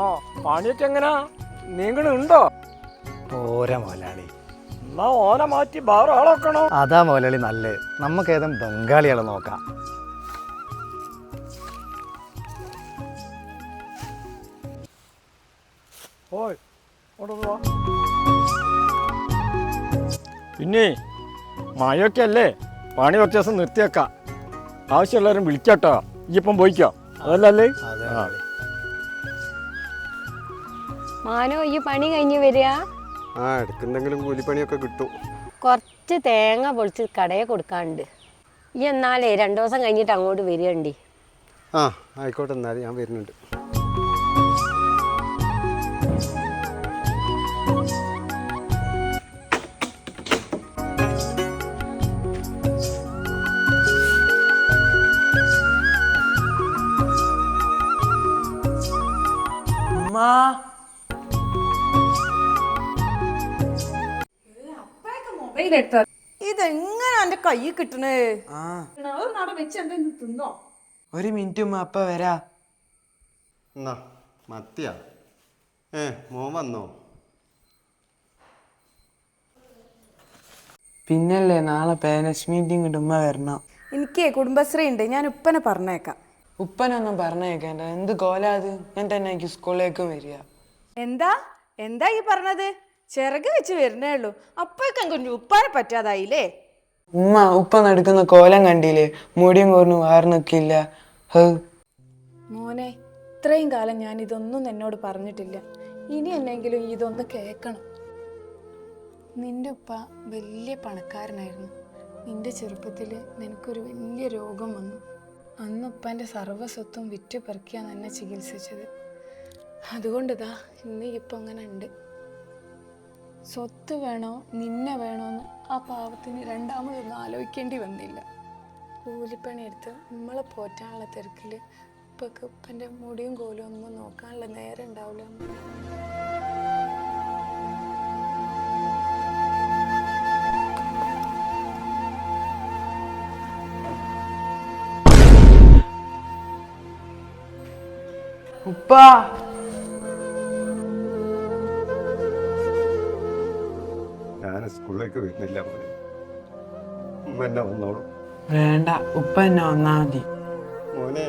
ആ പണിയൊക്കെ എങ്ങനാ നീങ്ങണുണ്ടോ? പോരാ മുതലാളി. എന്നാ ഓനെ മാറ്റി വേറെ ആളാക്കണോ? അതാ മുതലാളി നല്ലത്. നമുക്ക് ഏതും ബംഗാളികളെ നോക്കാം. ഓയ് പിന്നെ മഴയൊക്കെ അല്ലേ, പണി കുറച്ച് ദിവസം നിർത്തിയേക്കാം. ആവശ്യമുള്ളവരും വിളിക്കാട്ടോ. ഇപ്പം പോയിക്കോ. അതല്ലേ മാനോ ഈ പണി കഴിഞ്ഞ് വരിക? ആ എടുക്കുന്നെങ്കിലും കൂലിപ്പണിയൊക്കെ കിട്ടും. കുറച്ച് തേങ്ങ പൊളിച്ച് കടയിൽ കൊടുക്കാനുണ്ട്. ഈ എന്നാലേ 2 ദിവസം കഴിഞ്ഞിട്ട് അങ്ങോട്ട് വരികണ്ടി. ആ ആയിക്കോട്ടെ, എന്നാലും ഞാൻ വരുന്നുണ്ട്. ഇതെങ്ങനെ എന്റെ കൈ കിട്ടണേ? ഒരു മിനിറ്റ് ഉമ്മ, അപ്പ വരാ. എന്നാ മത്തിയാ? മോൻ വന്നോ? പിന്നല്ലേ നാളെ പേരൻസ് മീറ്റിംഗ് ഉണ്ട്, ഉമ്മ വരണം. എനിക്ക് കുടുംബശ്രീ ഉണ്ട്, ഞാൻ ഉപ്പനെ പറഞ്ഞേക്കാം. ഉപ്പനൊന്നും പറഞ്ഞേക്കേണ്ട, എന്ത് കോലാത്. ഞാൻ തന്നെ എനിക്ക് സ്കൂളിലേക്കും വരിക. എന്താ എന്താ ഈ പറഞ്ഞത്? ചിറക് വെച്ച് വരുന്നേ ഉള്ളൂ, അപ്പോഴേക്കും കുഞ്ഞു ഉപ്പാനെ പറ്റാതായില്ലേ? ഉമ്മ ഉപ്പ നടക്കുന്ന കോലം കണ്ടില്ലേ? മുടിയും കുറഞ്ഞു വേറെ നിൽക്കില്ല. മോനെ, ഇത്രയും കാലം ഞാൻ ഇതൊന്നും എന്നോട് പറഞ്ഞിട്ടില്ല. ഇനി എന്നെങ്കിലും ഇതൊന്ന് കേൾക്കണം. നിന്റെ ഉപ്പ വലിയ പണക്കാരനായിരുന്നു. നിന്റെ ചെറുപ്പത്തിൽ നിനക്കൊരു വലിയ രോഗം വന്നു. അന്ന് ഉപ്പാൻ്റെ സർവ്വസ്വത്തും വിറ്റ് പെറുക്കിയാണ് എന്നെ ചികിത്സിച്ചത്. അതുകൊണ്ടിതാ ഇന്ന് ഇപ്പം അങ്ങനെ ഉണ്ട്. സ്വത്ത് വേണോ നിന്നെ വേണോന്ന് ആ പാവത്തിന് രണ്ടാമതൊന്നും ആലോചിക്കേണ്ടി വന്നില്ല. കൂലിപ്പണിയെടുത്ത് നമ്മളെ പോറ്റാനുള്ള തിരക്കിൽ ഇപ്പൊക്കെ ഉപ്പൻ്റെ മുടിയും കോലും ഒന്നും നോക്കാനുള്ള നേരം ഉണ്ടാവില്ല. ഉപ്പ ഞാൻ സ്കൂളിലേക്ക് വരുന്നില്ല മോനെ, ഉമ്മ എന്നെ വന്നോളൂ. വേണ്ട, ഉപ്പ എന്നെ വന്നാ മതി. മോനെ